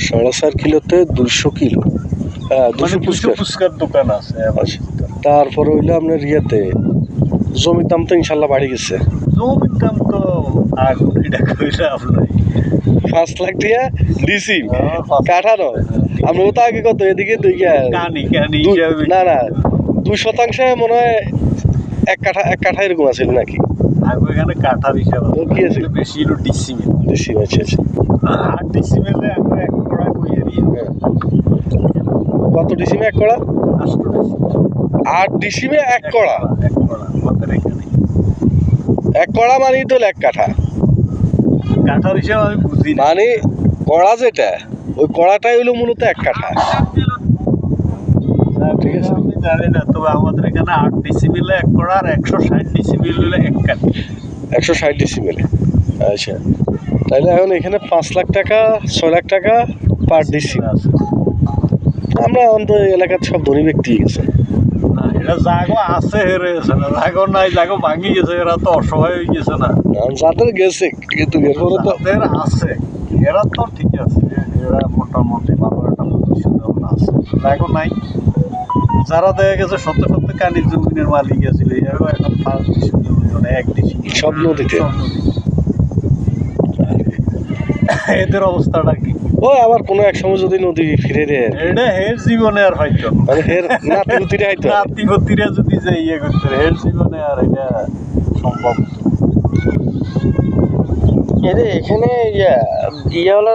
4.5 কিলোতে 200 kilo. হ্যাঁ, 200 ফুচকার দোকান আছে। তারপরে হইলো আপনার ইয়েতে জমির দাম তো ইনশাল্লাহ বাড়ি গেছে। জমির দাম তো আগুন, এটা কইলে আপনার 5 লাখ টাকা ডিসি কাঠা নয়। আমরা তো আগে কত এদিকে কানি না 2% মনে হয় এক কাঠা এরকম আছে নাকি? আগে এখানে কাঠার হিসাব কি আছে? বেশি হলো ডিসিমেল। ডিসি আচ্ছা। আর ডিসিমেলে আমরা এক কড়া কইয়া দিই। কত ডিসিমে 1 কড়া? 8 ডিসিমে 1 কড়া। আমাদের এখানে 1 কড়া মানেই তো 1 কাঠা। কাঠার হিসাব আমি বুঝি না। মানে কড়া যেটা, ওই কড়াটাই হলো মূলত 1 কাঠা। ঠিক আছে, আমি জানি না, তবে আমাদের এখানে 8 ডিসিমেলে 1 কড়া আর 160 ডিসিমেল হলে 1 কাঠা। 160 ডিসিমেলে। আচ্ছা, তাহলে এখন এখানে 5 লাখ টাকা 6 লাখ টাকা পার ডিসি। আমরা অন্তত এলাকার সব ধনী ব্যক্তি গেছে। না, এরা জাগো আছে হেরে গেছে না, জাগো নাই, জাগো ভাঙি গেছে, এরা তো অসহায় হয়ে গেছে না। যাদের গেছে কিন্তু এরপরে তো যাদের আছে এরা তো ঠিক আছে, এরা মোটামুটি ভালো একটা পজিশন আছে। জাগো নাই, যারা দেখা গেছে সত্য কানির জমিনের মালিক গেছিল, এরাও এখন 5 ডিসিমেল মানে 1 ডিসিমেল সব নদীতে। এদের অবস্থাটা কি? ওই আবার কোনো এক সময় যদি নদী ফিরে দেয়, এটা হের জীবনে আর হয়তো মানে হের নাতি হয়তো নাতিপতিরা যদি যে ইয়ে করতে, হের জীবনে আর এটা সম্ভব। এখানে ইয়া হলো